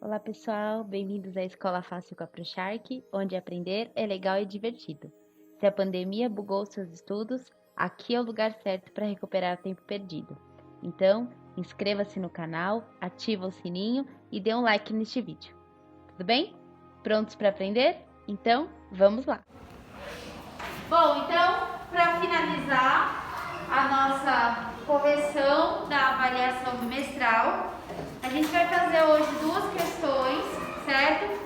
Olá pessoal, bem-vindos à Escola Fácil com a ProShark, onde aprender é legal e divertido. Se a pandemia bugou seus estudos, aqui é o lugar certo para recuperar tempo perdido. Então, inscreva-se no canal, ativa o sininho e dê um like neste vídeo. Tudo bem? Prontos para aprender? Então, vamos lá! Bom, então, para finalizar a nossa correção da avaliação bimestral, a gente vai fazer hoje duas questões, certo?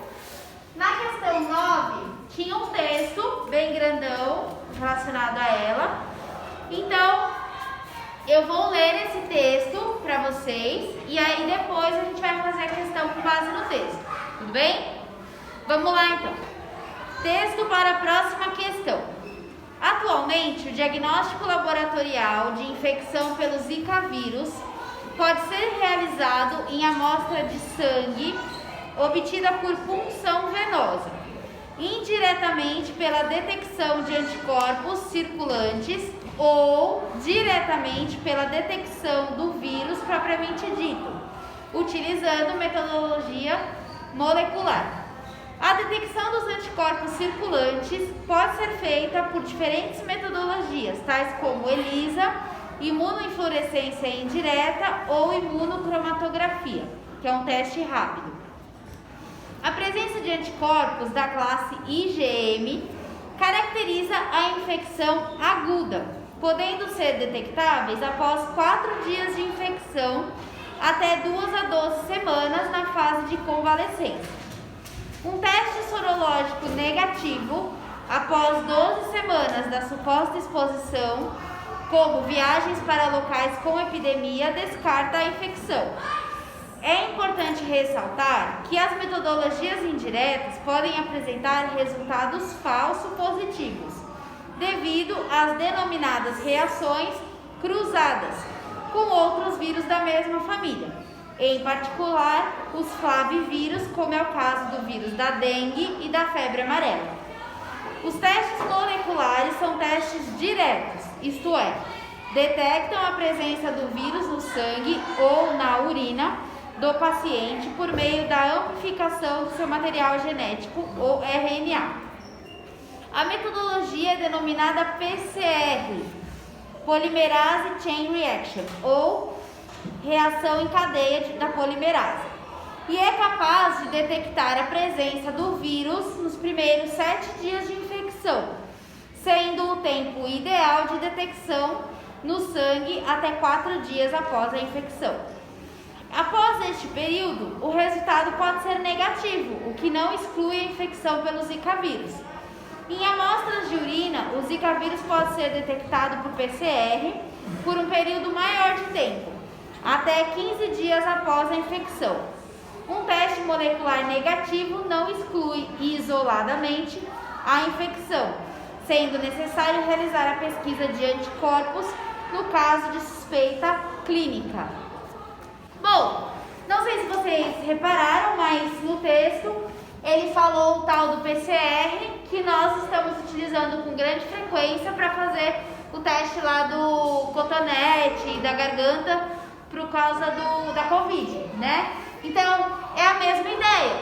Na questão 9, tinha um texto bem grandão relacionado a ela. Então, eu vou ler esse texto para vocês e aí depois a gente vai fazer a questão com base no texto. Tudo bem? Vamos lá, então. Texto para a próxima questão. Atualmente, o diagnóstico laboratorial de infecção pelo Zika vírus pode ser realizado em amostra de sangue obtida por punção venosa, indiretamente pela detecção de anticorpos circulantes ou diretamente pela detecção do vírus propriamente dito, utilizando metodologia molecular. A detecção dos anticorpos circulantes pode ser feita por diferentes metodologias, tais como ELISA, imunoinfluorescência indireta ou imunocromatografia, que é um teste rápido. A presença de anticorpos da classe IgM caracteriza a infecção aguda, podendo ser detectáveis após 4 dias de infecção até 2 a 12 semanas na fase de convalescência. Um teste sorológico negativo após 12 semanas da suposta exposição, como viagens para locais com epidemia, descarta a infecção. É importante ressaltar que as metodologias indiretas podem apresentar resultados falso positivos, devido às denominadas reações cruzadas com outros vírus da mesma família. Em particular, os flavivírus, como é o caso do vírus da dengue e da febre amarela. Os testes moleculares são testes diretos, isto é, detectam a presença do vírus no sangue ou na urina do paciente por meio da amplificação do seu material genético, ou RNA. A metodologia é denominada PCR, Polymerase Chain Reaction, ou reação em cadeia da polimerase, e é capaz de detectar a presença do vírus nos primeiros 7 dias de infecção, sendo o tempo ideal de detecção no sangue até 4 dias após a infecção. Após este período, o resultado pode ser negativo, o que não exclui a infecção pelo Zika vírus. Em amostras de urina, o Zika vírus pode ser detectado por PCR por um período maior de tempo, até 15 dias após a infecção. Um teste molecular negativo não exclui isoladamente a infecção, sendo necessário realizar a pesquisa de anticorpos no caso de suspeita clínica. Bom, não sei se vocês repararam, mas no texto ele falou o tal do PCR, que nós estamos utilizando com grande frequência para fazer o teste lá do cotonete e da garganta por causa da Covid, né? Então, é a mesma ideia.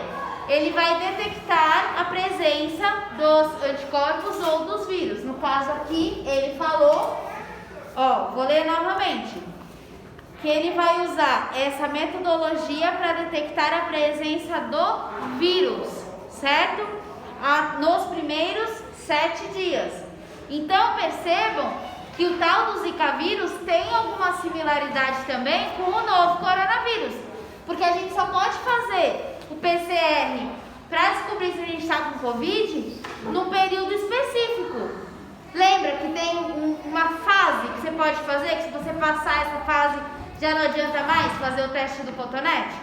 Ele vai detectar a presença dos anticorpos ou dos vírus. No caso aqui, ele falou, vou ler novamente, que ele vai usar essa metodologia para detectar a presença do vírus, certo? Nos primeiros 7 dias. Então, percebam que o tal do Zika vírus tem alguma similaridade também com o novo coronavírus, porque a gente só pode fazer o PCR para descobrir se a gente está com Covid num período específico. Lembra que tem uma fase que você pode fazer, que se você passar essa fase já não adianta mais fazer o teste do cotonete?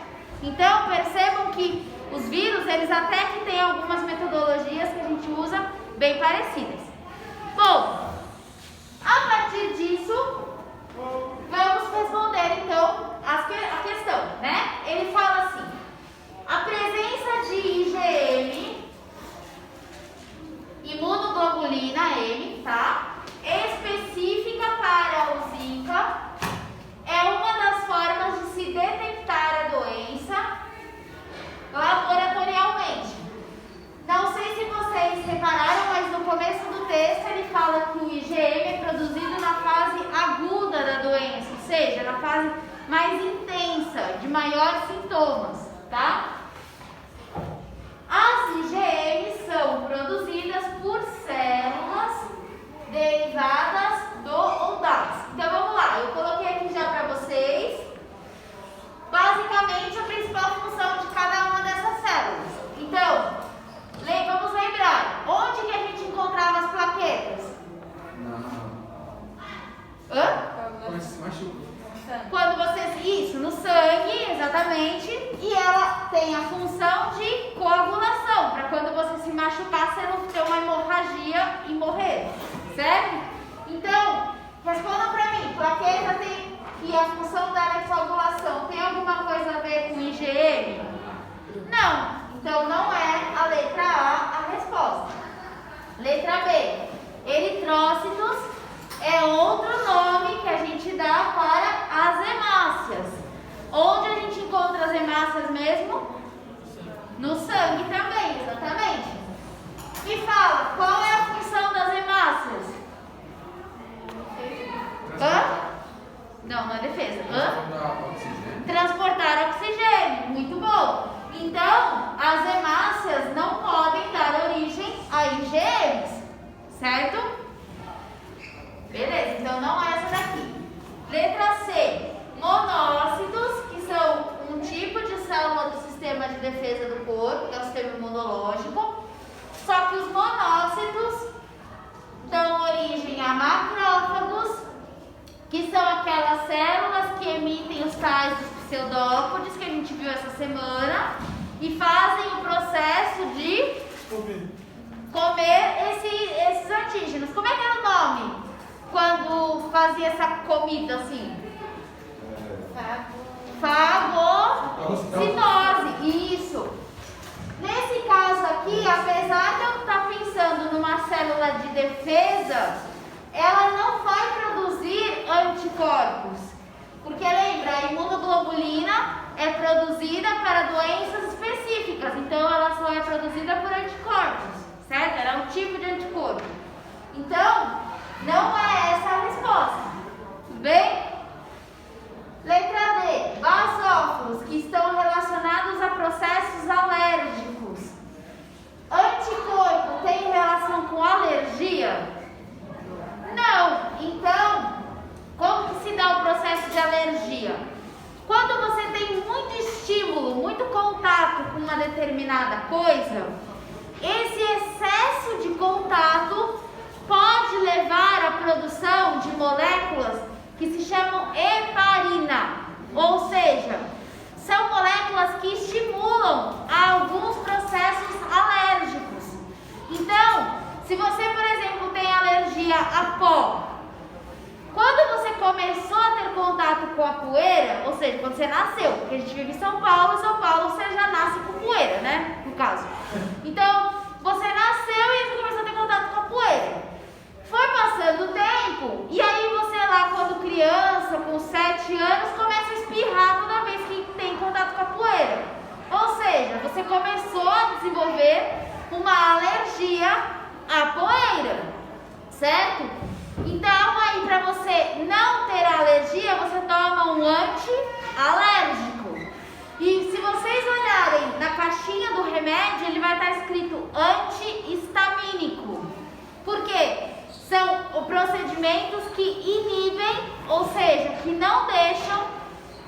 Então, percebam que os vírus, eles até que têm algumas metodologias que a gente usa bem parecidas. Bom, a partir disso, vamos responder então a questão, né? Ele fala assim: a presença de IgM, imunoglobulina M, tá? Específica para o Zika, é uma das formas de se detectar a doença sintomas, tá? As IgMs são produzidas por células derivadas do ou das. Então vamos lá, eu coloquei aqui já para vocês, basicamente a principal função de cada uma dessas células. Então, vamos lembrar, onde que a gente encontrava as plaquetas? Quando vocês... Isso, no sangue, exatamente. E ela tem a função de coagulação, para quando você se machucar, você não ter uma hemorragia e morrer, certo? Então, respondam para mim, plaqueta tem... E a função dela é coagulação, tem alguma coisa a ver com IgM? Não. Então, não é a letra A a resposta. Letra B. Eritrócitos é outro nome que a gente dá para as hemácias. Onde a gente encontra as hemácias mesmo? No sangue também, exatamente. Me fala, qual é a função das hemácias? Não, não é defesa. Transportar oxigênio. Muito bom. Então, as hemácias não podem dar origem a IgMs, certo? Beleza, então não é essa daqui. Letra C. Monócitos, que são um tipo de célula do sistema de defesa do corpo, que é o sistema imunológico. Só que os monócitos dão origem a macrófagos, que são aquelas células que emitem os tais dos pseudópodes que a gente viu essa semana e fazem o processo de comer esses antígenos. Como é que era o nome quando fazia essa comida assim? Fagocitose. Isso. Nesse caso aqui, apesar de eu estar pensando numa célula de defesa, ela não vai produzir anticorpos. Porque lembra, a imunoglobulina é produzida para doenças específicas, então ela só é produzida por anticorpos, certo? Ela é um tipo de anticorpo. Então, não é essa a resposta. Tudo bem? Letra D. Basófilos, que estão relacionados a processos alérgicos. Anticorpo tem relação com alergia? Não. Então, como que se dá o processo de alergia? Quando você tem muito estímulo, muito contato com uma determinada coisa, esse excesso de contato pode levar à produção de moléculas que se chamam heparina, ou seja, são moléculas que estimulam alguns processos alérgicos. Então, se você, por exemplo, tem alergia a pó, quando você começou a ter contato com a poeira, ou seja, quando você nasceu, porque a gente vive em São Paulo você já nasce com poeira, né? No caso. Então, você nasceu e você começou a ter contato com a poeira. Foi passando o tempo, e aí você lá, quando criança, com 7 anos, começa a espirrar toda vez que tem contato com a poeira. Ou seja, você começou a desenvolver uma alergia à poeira, certo? Então, aí para você não ter alergia, você toma um anti-alérgico. E se vocês olharem na caixinha do remédio, ele vai estar escrito antihistamínico. Por quê? São procedimentos que inibem, ou seja, que não deixam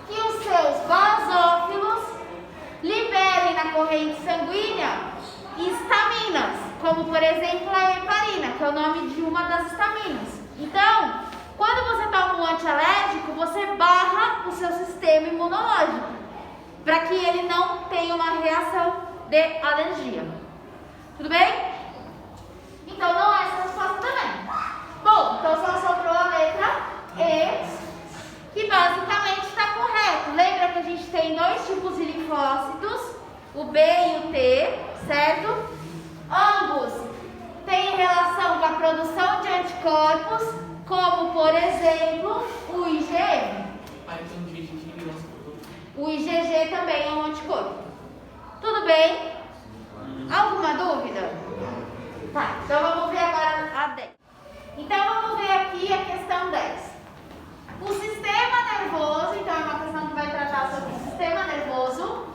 que os seus basófilos liberem na corrente sanguínea histaminas, como por exemplo a heparina, que é o nome de uma das histaminas. Então, quando você toma um antialérgico, você barra o seu sistema imunológico, para que ele não tenha uma reação de alergia. Tudo bem? Então não é essa resposta também. Bom, então só sobrou a letra E, que basicamente está correto. Lembra que a gente tem dois tipos de linfócitos, o B e o T, certo? Ambos têm relação com a produção de anticorpos, como por exemplo o IgM. O IgG também é um anticorpo. Tudo bem? Alguma dúvida? Tá, então vamos ver agora a 10. Então vamos ver aqui a questão 10. O sistema nervoso, então é uma questão que vai tratar sobre o sistema nervoso,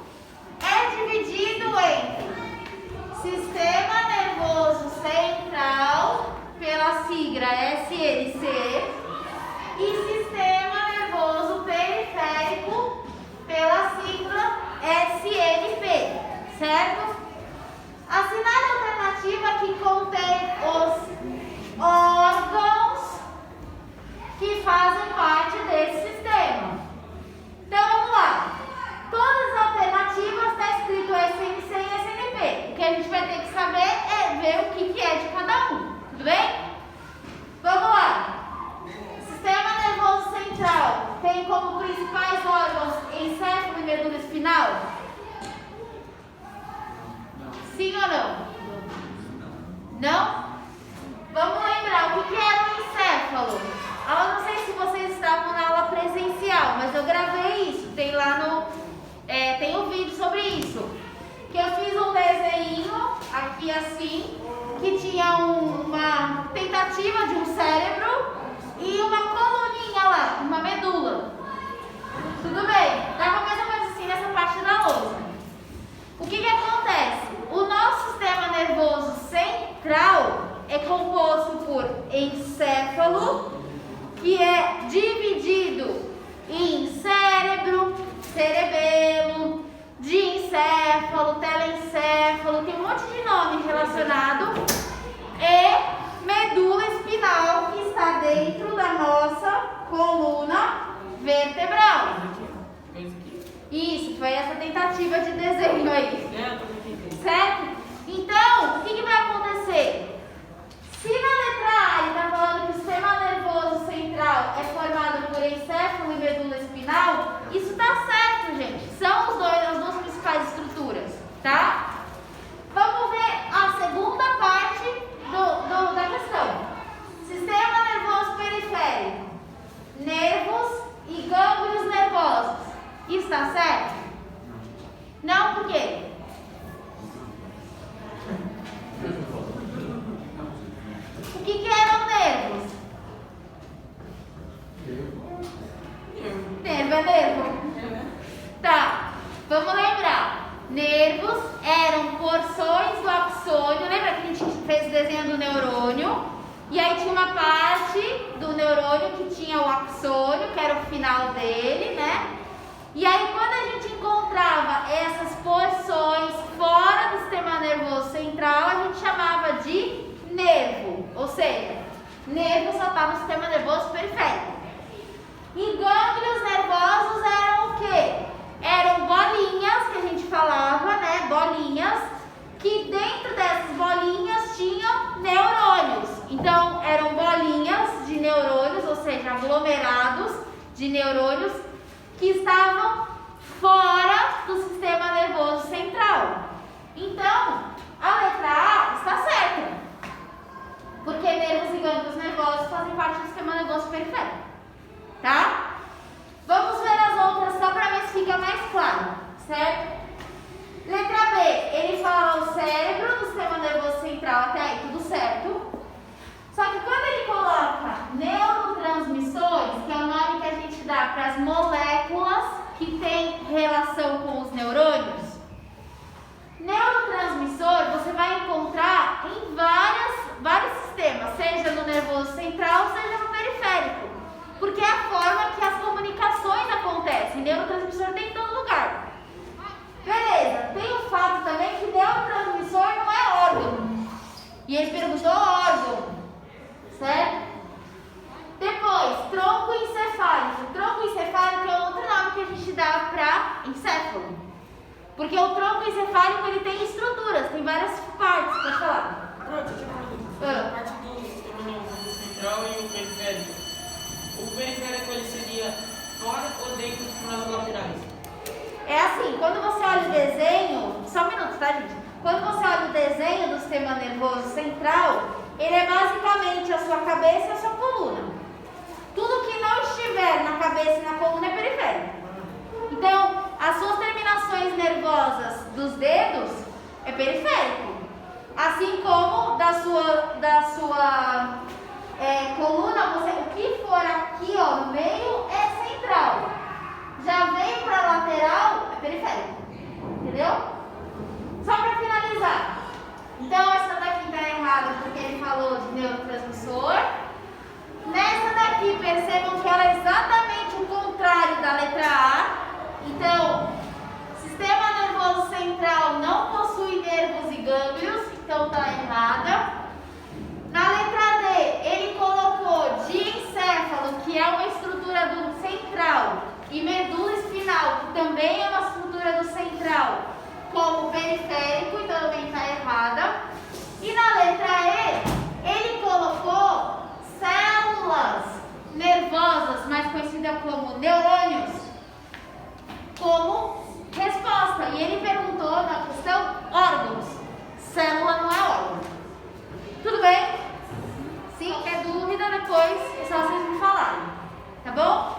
certo? Assinale a alternativa que contém os órgãos que fazem parte desse sistema. Então vamos lá. Todas as alternativas está escrito SNC e SNP. O que a gente vai ter que saber é ver o que é de cada um. Tudo bem? Vamos lá. Sistema nervoso central tem como principais órgãos encéfalo e medula espinal? Sim ou não? Não? Vamos lembrar o que era o encéfalo. Eu não sei se vocês estavam na aula presencial, mas eu gravei isso. Tem lá no... tem um vídeo sobre isso. Que eu fiz um desenho aqui assim, que tinha uma tentativa de um cérebro e uma coluninha lá, uma medula. Tudo bem? Dava mais ou menos assim nessa parte da lousa. O que acontece? O nosso sistema nervoso central é composto por encéfalo, que é dividido em cérebro, cerebelo, diencéfalo, telencéfalo, tem um monte de nome relacionado, e medula espinal, que está dentro da nossa coluna vertebral. Isso, foi essa tentativa de desenho aí. Certo? Então, o que vai acontecer? Se na letra A ele está falando que o sistema nervoso central é formado por encéfalo e medula espinal, isso está certo, gente. São as duas principais estruturas, tá? Vamos ver a segunda parte da questão. Sistema nervoso periférico, nervos e gânglios nervosos. Isso está certo? Não, por quê? O que eram nervos? Nervo é nervo. Tá, vamos lembrar. Nervos eram porções do axônio. Lembra que a gente fez o desenho do neurônio? E aí tinha uma parte do neurônio que tinha o axônio, que era o final dele, né? E aí quando a gente encontrava essas porções fora do sistema nervoso central, a gente chamava de nervo. Ou seja, nervo só está no sistema nervoso periférico. E gânglios nervosos eram o quê? Eram bolinhas que a gente falava, né? Bolinhas, que dentro dessas bolinhas tinham neurônios. Então, eram bolinhas de neurônios, ou seja, aglomerados de neurônios que estavam fora do sistema nervoso central. Então, a letra A está certa, porque nervos e gânglios nervosos fazem parte do sistema nervoso periférico, tá? Vamos ver as outras só para ver se fica mais claro, certo? Letra B, ele fala o cérebro do sistema nervoso central, até aí tudo certo. Só que quando ele coloca neurotransmissores, que é o nome que a gente dá para as moléculas que têm relação com os neurônios, neurotransmissor você vai encontrar em vários sistemas, seja no nervoso central, seja no periférico, porque é a forma que as comunicações acontecem. Neurotransmissor tem em todo lugar. Beleza, tem o fato também que neurotransmissor não é órgão. E ele perguntou órgão, certo? Depois, tronco encefálico. Tronco encefálico é outro nome que a gente dá para encéfalo. Porque o tronco encefálico ele tem estruturas, tem várias partes, pode falar. A parte do sistema nervoso central e o periférico. O periférico ele seria fora ou dentro dos canais laterais? É assim, quando você olha o desenho, só um minuto, tá, gente? Quando você olha o desenho do sistema nervoso central, ele é basicamente a sua cabeça e a sua coluna. Tudo que não estiver na cabeça e na coluna é periférico. Então, as suas terminações nervosas dos dedos é periférico. Assim como da sua coluna, o que for aqui ó, no meio é central. Já veio para lateral, é periférico. Entendeu? Só para finalizar. Então, essa daqui está errada porque ele falou de neurotransmissor. Nessa daqui, percebam que ela é exatamente o contrário da letra A. Então, sistema nervoso central não gânglios, então tá errada. Na letra D, ele colocou diencéfalo, que é uma estrutura do central, e medula espinal, que também é uma estrutura do central, como periférico, então também está errada. E na letra E, ele colocou células nervosas, mais conhecida como neurônios, como resposta. E ele perguntou na questão órgãos. Célula não é órgão. Tudo bem? Se qualquer dúvida, depois é só vocês me falarem. Tá bom?